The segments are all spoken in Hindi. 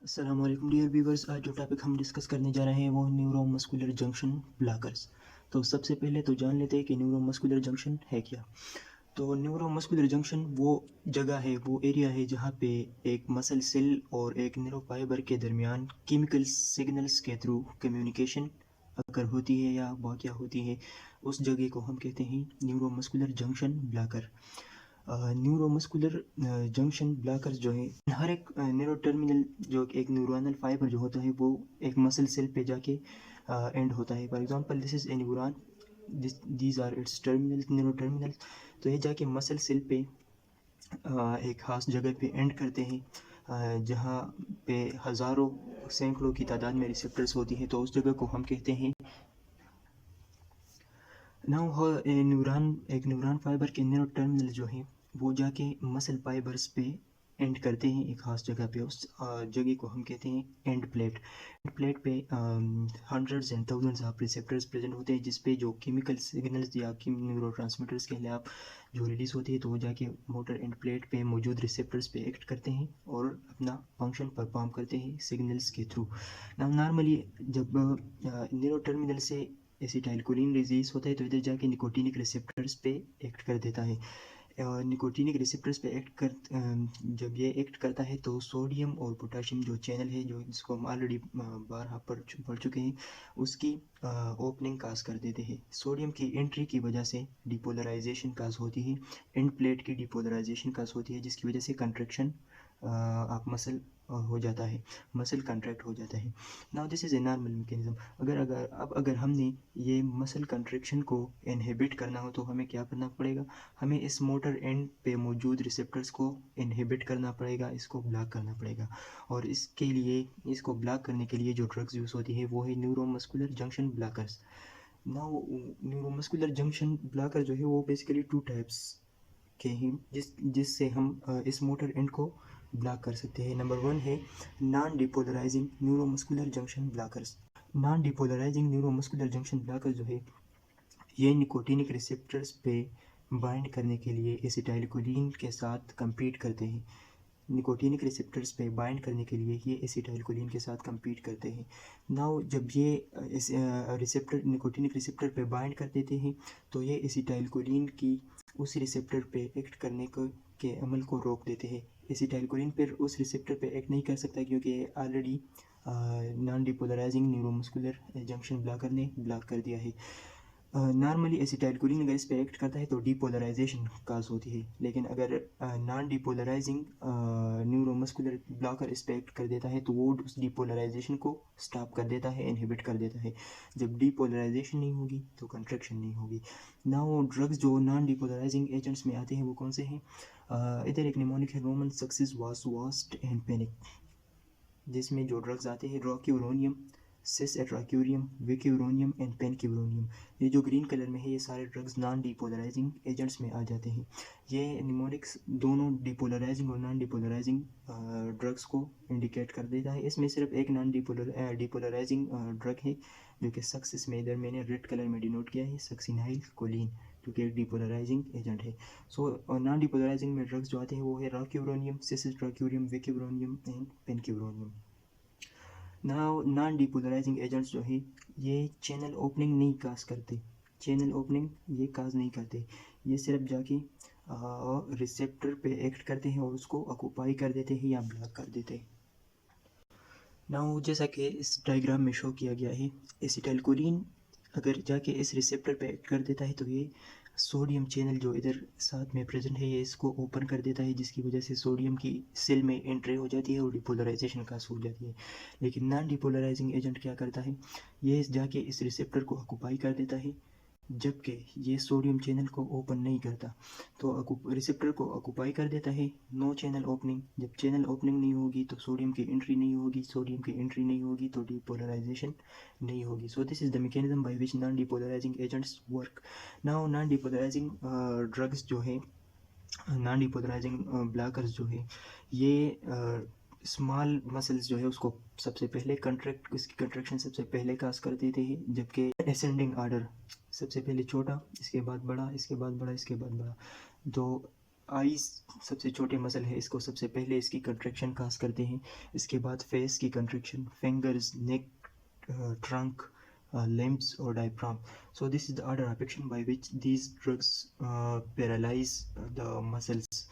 अस्सलाम वालेकुम डियर व्यूवर्स। आज जो टॉपिक हम डिस्कस करने जा रहे हैं वो न्यूरोमस्कुलर जंक्शन ब्लॉकर्स। तो सबसे पहले तो जान लेते हैं कि न्यूरोमस्कुलर जंक्शन है क्या। तो न्यूरोमस्कुलर जंक्शन वो जगह है, वो एरिया है जहाँ पे एक मसल सेल और एक न्यूरो फाइबर के दरमियान केमिकल सिग्नल्स के थ्रू कम्युनिकेशन अगर होती है या वाक़या होती है, उस जगह को हम कहते हैं neuromuscular junction blocker. Neuromuscular junction blockers जो है, हर एक न्यूरो टर्मिनल जो एक न्यूरोनल फाइबर जो होता है वो एक मसल सेल पे जाके एंड होता है। For example this is a neuron, these are its terminal, neuro terminal. तो ये जाके मसल सेल पे एक खास जगह पे एंड करते हैं, जहाँ पे हज़ारों सैकड़ों की तादाद में रिसेप्टर्स होती हैं। तो उस जगह को हम कहते हैं नाउ न्यूरॉन, एक न्यूरॉन फाइबर के न्यूरो टर्मिनल जो है वो जाके मसल फाइबर्स पे एंड करते हैं एक खास जगह पे। उस जगह को हम कहते हैं एंड प्लेट। एंड प्लेट पे hundreds and thousands of receptors present होते हैं, जिसपे जो केमिकल सिग्नल्स या न्यूरो ट्रांसमीटर्स के खिलाफ जो रिलीज होती है, तो वो जाके मोटर एंड प्लेट पे मौजूद रिसेप्टर्स पे एक्ट करते हैं और अपना फंक्शन परफॉर्म करते हैं सिग्नल्स के थ्रू। नॉर्मली जब न्यूरो टर्मिनल से एसिटाइलकोलिन रिलीज होता है तो इधर जाके निकोटिनिक रिसेप्टर्स पे एक्ट कर देता है। निकोटिनिक रिसेप्टर्स पे जब ये एक्ट करता है तो सोडियम और पोटाशियम जो चैनल है, जो जिसको हम ऑलरेडी बारहा पढ़ चुके हैं, उसकी ओपनिंग काज कर देते हैं। सोडियम की एंट्री की वजह से डिपोलराइजेशन काज होती है, एंड प्लेट की डिपोलराइजेशन काज होती है, जिसकी वजह से कंट्रैक्शन ऑफ मसल हो जाता है, मसल कंट्रैक्ट हो जाता है। Now this is a normal mechanism. अगर हमने ये मसल कंट्रैक्शन को इनहिबिट करना हो तो हमें क्या करना पड़ेगा? हमें इस मोटर एंड पे मौजूद रिसेप्टर्स को इनहिबिट करना पड़ेगा, इसको ब्लॉक करना पड़ेगा। और इसके लिए, इसको ब्लॉक करने के लिए जो ड्रग्स यूज़ होती है वो है neuromuscular junction blockers. Now neuromuscular junction blocker जो है वो बेसिकली टू टाइप्स के हैं, जिससे हम इस मोटर एंड को ब्लॉक कर सकते हैं। नंबर वन है non depolarising neuromuscular junction blockers. Non depolarising neuromuscular junction blocker जो है, ये निकोटिनिक रिसेप्टर्स पे बाइंड करने के लिए एसिटाइलकोलिन के साथ compete करते हैं। निकोटिनिक रिसेप्टर्स पे बाइंड करने के लिए ये एसिटाइलकोलिन के साथ compete करते हैं। नाउ जब ये इस रिसेप्टर निकोटिनिक रिसेप्टर पे बाइंड कर देते हैं तो ये एसिटाइलकोलिन की उस रिसेप्टर पे एक्ट करने के अमल को रोक देते हैं। एसिटाइलकोलिन पर उस रिसेप्टर पे एक्ट नहीं कर सकता क्योंकि already non depolarising neuromuscular junction blocker ने ब्लॉक कर दिया है। नॉर्मली एसिटाइलकोलिन अगर इस पे एक्ट करता है तो डिपोलराइजेशन काज होती है, लेकिन अगर नॉन डिपोलराइजिंग न्यूरोमस्कुलर ब्लॉकर इस पे एक्ट कर देता है तो वो उस डिपोलराइजेशन को स्टॉप कर देता है, इनहिबिट कर देता है। जब डिपोलराइजेशन नहीं होगी तो कंट्रैक्शन नहीं होगी। ना वो ड्रग्स जो नॉन डिपोलराइजिंग एजेंट्स में आते हैं वो कौन से हैं? इधर एक निमोनिक है, Roman success vast and panic, जिसमें जो ड्रग्स आते हैं रोक्यूरोनियम, सिस एट्राक्यूरियम, विक्यूरोनियम एंड पेनक्यूरोनियम। ये जो ग्रीन कलर में है ये सारे ड्रग्स नॉन डिपोलराइजिंग एजेंट्स में आ जाते हैं। ये निमोनिक्स दोनों डिपोलराइजिंग और नॉन डिपोलराइजिंग ड्रग्स को इंडिकेट कर देता है। इसमें सिर्फ एक नॉन डिपोलराइजिंग ड्रग है जो कि सक्सिस में, इधर मैंने रेड कलर में डिनोट किया है, सक्सिनाइल कोलिन, जो कि एक डिपोलराइजिंग एजेंट है। सो नॉन डिपोलराइजिंग में ड्रग्स जो आते हैं वो है rocuronium, cisatracurium, vecuronium and pancuronium. Now non depolarising agents जो है ये चैनल ओपनिंग नहीं काज करते, चैनल ओपनिंग ये काज नहीं करते। ये सिर्फ जाके रिसेप्टर पे एक्ट करते हैं और उसको ऑक्यूपाई कर देते हैं या ब्लॉक कर देते हैं। नाउ जैसा कि इस डायग्राम में शो किया गया है, एसिटाइलकोलिन अगर जाके इस रिसेप्टर पे एक्ट कर देता है तो ये सोडियम चैनल जो इधर साथ में प्रेजेंट है ये इसको ओपन कर देता है, जिसकी वजह से सोडियम की सेल में एंट्री हो जाती है और डिपोलराइजेशन का हो जाती है। लेकिन नॉन डिपोलराइजिंग एजेंट क्या करता है, ये जाके इस रिसेप्टर को ऑक्यूपाई कर देता है, जबकि ये सोडियम चैनल को ओपन नहीं करता। तो रिसेप्टर को ऑक्यूपाई कर देता है, नो चैनल ओपनिंग। जब चैनल ओपनिंग नहीं होगी तो सोडियम की एंट्री नहीं होगी, सोडियम की एंट्री नहीं होगी तो डिपोलराइजेशन नहीं होगी। So this is the mechanism by which non depolarising agents work. Now non depolarising drugs जो है, नॉन डिपोलराइजिंग ब्लॉकर्स जो है, ये स्मॉल मसल्स जो है उसको सबसे पहले कंट्रैक्ट, इसकी कंट्रैक्शन सबसे पहले काज कर देते हैं, जबकि असेंडिंग आर्डर सबसे पहले छोटा, इसके बाद बड़ा, इसके बाद बड़ा, इसके बाद बड़ा। तो आईज सबसे छोटे मसल है, इसको सबसे पहले इसकी कंट्रैक्शन काज करते हैं, इसके बाद फेस की contraction, fingers, neck, trunk, limbs or diaphragm. So this is the order of action by which these drugs paralyze the muscles,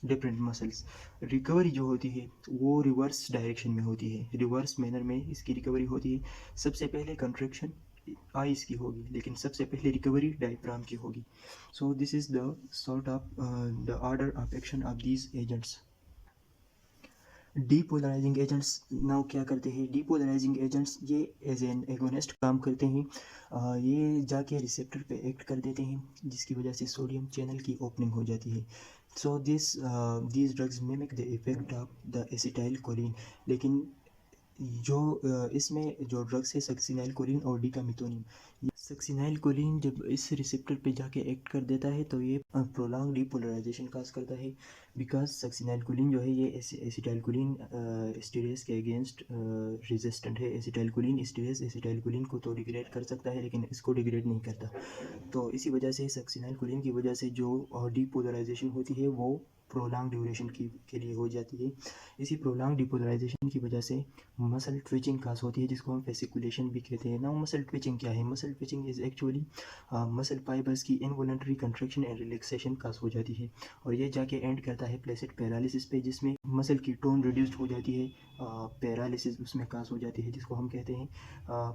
different muscles. Recovery जो होती है वो रिवर्स डायरेक्शन में होती है, रिवर्स मैनर में इसकी रिकवरी होती है। सबसे पहले कंट्रैक्शन आइस की होगी, लेकिन सबसे पहले रिकवरी डायफ्राम की होगी। So this is the sort of the order of action of these agents. Depolarising agents now क्या करते हैं? डीपोलराइजिंग एजेंट्स ये एज एन एगोनिस्ट काम करते हैं। ये जाके रिसेप्टर पे एक्ट कर देते हैं, जिसकी वजह से सोडियम चैनल की ओपनिंग हो जाती है। So these drugs mimic the effect of the acetyl choline. लेकिन जो इसमें जो ड्रग्स है सक्सिनाइल कोलिन और डीकामिथोनियम, सक्सिनाइल कोलिन जब इस रिसेप्टर पे जाके एक्ट कर देता है तो ये प्रोलॉन्ग डीपोलराइजेशन काज करता है। बिकॉज सक्सिनाइल कोलिन जो है ये एसिटाइल कोलिन एस्टेरेस के अगेंस्ट रेजिस्टेंट है। एसिटाइल कोलिन एस्टेरेस एसिटाइल कोलिन को तो डिग्रेड कर सकता है, लेकिन इसको डिग्रेड नहीं करता। तो इसी वजह से सक्सिनाइल कोलिन की वजह से जो डीपोलराइजेशन होती है वो प्रोलॉन्ग ड्यूरेशन के लिए हो जाती है। इसी प्रोलॉन्ग डिपोलराइजेशन की वजह से मसल ट्विचिंग काज होती है, जिसको हम फेसिकुलेशन भी कहते हैं। नाउ मसल ट्विचिंग क्या है? Muscle twitching is actually muscle fibres की इनवॉलंटरी कंट्रैक्शन एंड रिलैक्सेशन काज हो जाती है, और ये जाके एंड करता है प्लेसिड पैरालिसिस पे, जिसमें मसल की टोन रिड्यूस्ड हो जाती है, पैरालिसिस उसमें काज हो जाती है, जिसको हम कहते हैं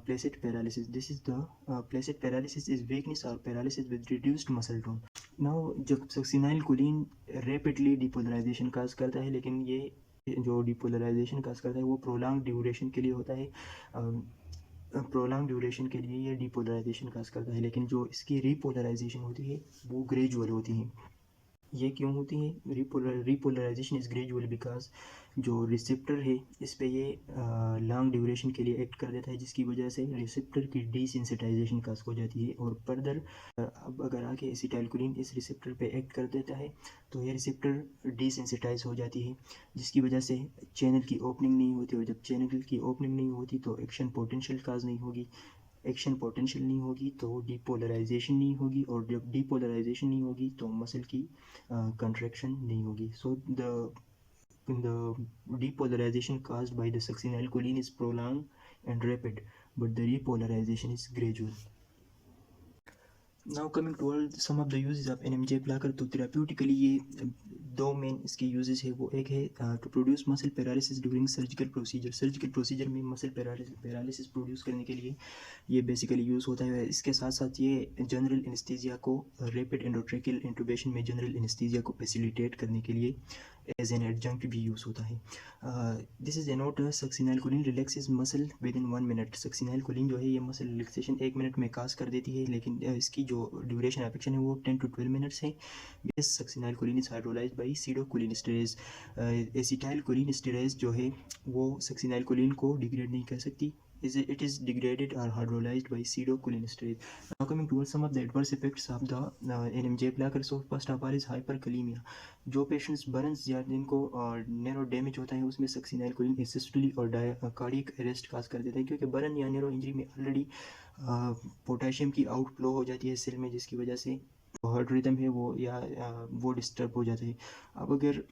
flaccid paralysis. This is the flaccid paralysis is weakness और paralysis with reduced muscle tone. Now जब succinylcholine rapidly depolarisation cause करता है, लेकिन ये जो डिपोलराइजेशन काज करता है वो प्रोलॉन्ग ड्यूरेशन के लिए होता है। प्रोलॉन्ग ड्यूरेशन के लिए ये डिपोलराइजेशन काज करता है, लेकिन जो इसकी रिपोलराइजेशन होती है वो ग्रेजुअल होती है। ये क्यों होती है? रिपोलराइजेशन इज ग्रेजुअल बिकॉज जो रिसेप्टर है इस पे ये लॉन्ग ड्यूरेशन के लिए एक्ट कर देता है, जिसकी वजह से रिसेप्टर की डीसेंसिटाइजेशन काज हो जाती है। और फर्दर अब अगर आके एसिटाइलकोलिन इस रिसेप्टर पे एक्ट कर देता है तो ये रिसेप्टर डीसेंसिटाइज हो जाती है, जिसकी वजह से चैनल की ओपनिंग नहीं होती, और जब चैनल की ओपनिंग नहीं होती तो एक्शन पोटेंशियल काज नहीं होगी, एक्शन पोटेंशियल नहीं होगी तो डीपोलराइजेशन नहीं होगी, और जब डीपोलराइजेशन नहीं होगी तो मसल की कंट्रैक्शन नहीं होगी। सो the depolarization caused by the succinylcholine is prolonged and rapid, but the repolarization is gradual. Now coming toward some of the uses of NMJ blocker. तो थेराप्यूटिकली ये दो मेन इसके यूजेस है। वो एक है to produce muscle paralysis during surgical procedure. Surgical procedure में मसल पैरालिसिस प्रोड्यूस करने के लिए ये बेसिकली यूज़ होता है। इसके साथ साथ ये जनरल एनेस्थीसिया को, रैपिड एंडोट्रेकियल इंटुबेशन में जनरल एनेस्थीसिया को फैसिलिटेट करने के लिए एज एन एडजंक्ट भी यूज़ होता है। दिस इज एनोट succinylcholine relaxes muscle within 1 minute. Succinylcholine जो है ये मसल रिलैक्सेशन 1 मिनट में काज कर देती है, लेकिन इसकी जो ड्यूरेशन ऑफ एक्शन है वो 10 to 12 मिनट्स है। This succinylcholine is hydrolysed by pseudocholinesterase. Acetylcholinesterase जो है वो सक्सिनाइलकोलिन को डिग्रेड नहीं कर सकती, it is degraded or hydrolyzed by pseudocholinesterase. Now coming towards some of the adverse effects of the NMJ blocker. So first of all is hyperkalemia. जो पेशेंट्स बर्न्स या जिनको नैरो डैमेज होता है उसमें सक्सिनाइलकोलिन एसिस्टली और कार्डियक अरेस्ट काज कर देता है, क्योंकि बर्न या नैरो इंजरी में ऑलरेडी पोटेशियम की आउटफ्लो हो जाती है सेल में, जिसकी वजह से हार्ट रिदम है वो या वो डिस्टर्ब हो जाता है। अब अगर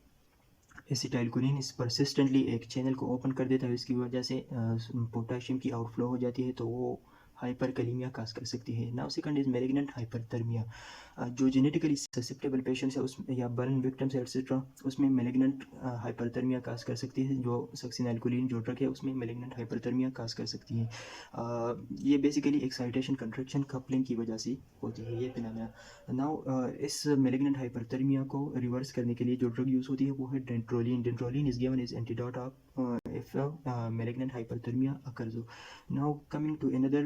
एसिटाइलकोलिन इस परसिस्टेंटली एक चैनल को ओपन कर देता है, इसकी वजह से पोटेशियम की आउटफ्लो हो जाती है, तो वो हाइपरकलीमिया काज कर सकती है। Now second is malignant hyperthermia. जो जेनेटिकली ससेप्टेबल पेशेंट्स है उसमें या बर्न विक्टिम्स एक्सेट्रा उसमें मैलिग्नेंट हाइपरथर्मिया काज कर सकती है। जो सक्सिनाइलकोलिन जो ड्रग है उसमें मैलिग्नेंट हाइपरथर्मिया काज कर सकती है। ये बेसिकली एक्साइटेशन कंट्रैक्शन कपलिंग की वजह से होती है ये फिनोमेना। नाउ इस मैलिग्नेंट हाइपरथर्मिया को रिवर्स करने के लिए जो ड्रग यूज़ होती है वो है dantrolene. Dantrolene is given as antidote of if malignant hyperthermia occurs. Now coming to another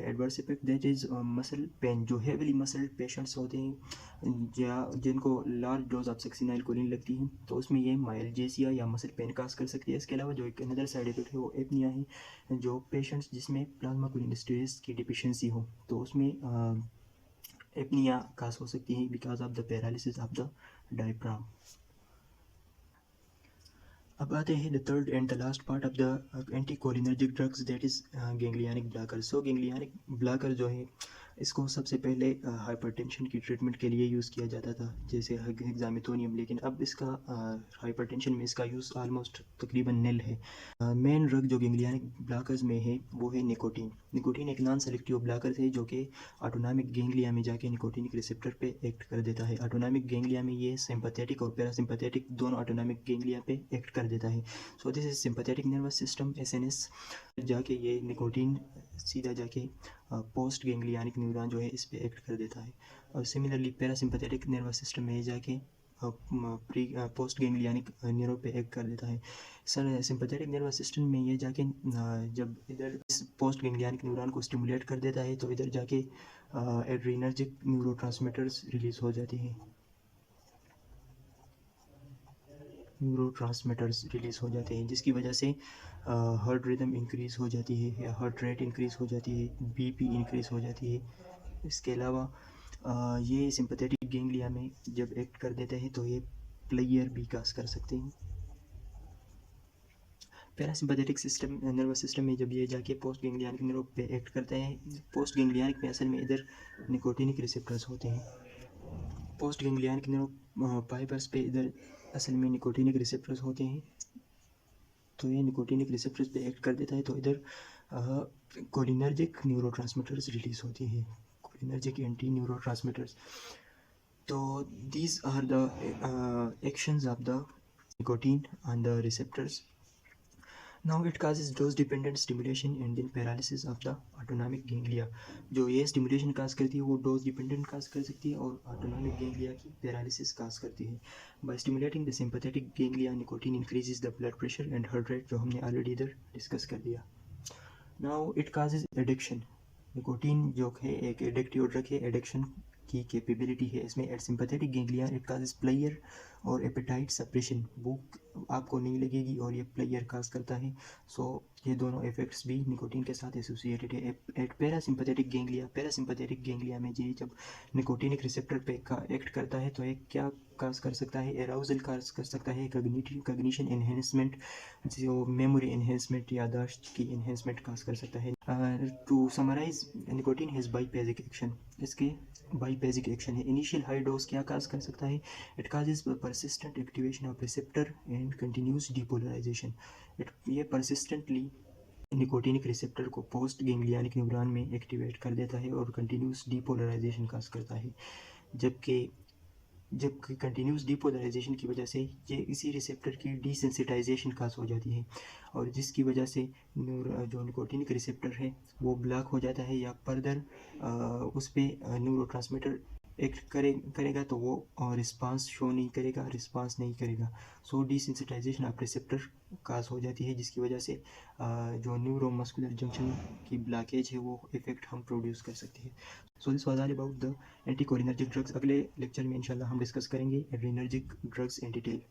adverse effect, that is muscle pain. जो heavily muscle patients होते हैं या जिनको लार्ज डोज ऑफ सक्सिनाइलकोलिन लगती है तो उसमें ये माइल्जेसिया या मसल पेन काज कर सकती है। इसके अलावा जो एक अनदर साइड इफेक्ट है वो एपनिया है। जो पेशेंट्स जिसमें प्लाज्मा कोलिनेस्टेरेज की डिफिशियंसी हो तो उसमें एपनिया काज हो सकती है because of the paralysis of the diaphragm. अब आते हैं the third and the last part of the anticholinergic drugs, that is ganglionic blocker. So ganglionic blocker जो है इसको सबसे पहले हाइपरटेंशन की ट्रीटमेंट के लिए यूज़ किया जाता था, जैसे हेक्सामेथोनियम, लेकिन अब इसका हाइपरटेंशन में इसका यूज़ ऑलमोस्ट तकरीबन निल है। मेन ड्रग जो गैंग्लियनिक ब्लॉकर्स में है वो है निकोटीन। निकोटीन एक नॉन सेलेक्टिव ब्लॉकर है जो कि ऑटोनॉमिक गैंग्लिया में जाके निकोटीनिक रिसेप्टर पे एक्ट कर देता है। ऑटोनॉमिक गैंग्लिया में ये सिंपैथेटिक और पैरासिम्पैथेटिक दोनों ऑटोनॉमिक गैंग्लिया पे एक्ट कर देता है। So this is sympathetic nervous system SNS. जाके ये निकोटीन सीधा जाके पोस्ट गैंग्लियनिक न्यूरॉन जो है इस पे एक्ट कर देता है। और सिमिलरली पैरासिम्पैथेटिक नर्वस सिस्टम में जाके प्री पोस्ट गैंग्लियनिक न्यूरो पे एक्ट कर देता है। सर सिंपैथेटिक नर्वस सिस्टम में ये जाके जब इधर इस पोस्ट गैंग्लियनिक न्यूरॉन को स्टिमुलेट कर देता है तो इधर जाके एड्रीनर्जिक न्यूरोट्रांसमीटर्स रिलीज हो जाती हैं। न्यूरोट्रांसमीटर्स रिलीज हो जाते हैं जिसकी वजह से हार्ट रिदम इंक्रीज़ हो जाती है या हार्ट रेट इंक्रीज़ हो जाती है, बीपी इंक्रीज़ हो जाती है। इसके अलावा ये सिंपैथेटिक गैंग्लिया में जब एक्ट कर देते हैं तो ये प्लेयर भी काज कर सकते हैं। पैरासिम्पैथेटिक सिस्टम नर्वस सिस्टम में जब ये जाके पोस्ट गैंग्लियनिक न्यूरो पे एक्ट करते हैं, पोस्ट गैंग्लियनिक में असल में इधर निकोटिनिक रिसेप्टर्स होते हैं। पोस्ट गैंग्लियनिक न्यूरो फाइबर्स पे इधर असल में निकोटिनिक रिसेप्टर्स होते हैं। तो ये निकोटिनिक रिसेप्टर्स पे एक्ट कर देता है तो इधर कोलिनर्जिक न्यूरोट्रांसमीटर्स रिलीज होती है, कोलिनर्जिक एंटी न्यूरोट्रांसमीटर्स। तो these are the actions of the nicotine on the receptors. Now it causes dose dependent stimulation and then paralysis of the autonomic ganglia. जो ये स्टिमुलेशन काज करती है वो डोज डिपेंडेंट काज कर सकती है और ऑटोनॉमिक गैंग्लिया की पैरालिसिस काज करती है। By stimulating the sympathetic ganglia nicotine increases the blood pressure and heart rate, जो हमने ऑलरेडी इधर डिस्कस कर दिया। Now it causes addiction. Nicotine जो है एक एडिक्टिव ड्रग है, एडिक्शन की कैपेबिलिटी है इसमें। At sympathetic ganglia it causes player और एपेटाइट सप्रेशन, भूख आपको नहीं लगेगी और ये प्लेयर काज करता है। सो ये दोनों इफेक्ट्स भी निकोटीन के साथ एसोसिएटेड है। At parasympathetic ganglia, parasympathetic ganglia में ये जब निकोटीनिक रिसेप्टर पे का एक्ट करता है तो एक क्या काज कर सकता है, एराउजल काज कर सकता है, कॉग्निशन एनहेंसमेंट, जो मेमोरी एनहेंसमेंट, याददाश्त की एनहेंसमेंट काज कर सकता है। To summarise, nicotine has biphasic action, इसके बाईपेजिक एक्शन है। इनिशियल हाई डोज क्या काज कर सकता है, it causes persistent activation of receptor and continuous depolarisation. ये परसिस्टेंटली निकोटीनिक रिसेप्टर को पोस्ट गैंग्लियनिक न्यूरॉन में एक्टिवेट कर देता है और कंटिन्यूस डीपोलराइजेशन काज करता है। जबकि कंटिन्यूस डीपोलराइजेशन की वजह से ये इसी रिसेप्टर की डिसेंसिटाइजेशन काज हो जाती है और जिसकी वजह से जो निकोटीनिक रिसेप्टर है वो ब्लॉक हो जाता है या फर्दर उस पर न्यूरोट्रांसमीटर एक्ट करेगा तो वो रिस्पांस शो नहीं करेगा, रिस्पांस नहीं करेगा। सो डिसेंसिटाइजेशन ऑफ रिसेप्टर काज हो जाती है जिसकी वजह से जो न्यूरोमस्कुलर जंक्शन की ब्लॉकेज है वो इफेक्ट हम प्रोड्यूस कर सकते हैं। So this was all about the anticholinergic drugs. अगले लेक्चर में इंशाल्लाह हम डिस्कस करेंगे एड्रीनर्जिक ड्रग्स इन डिटेल।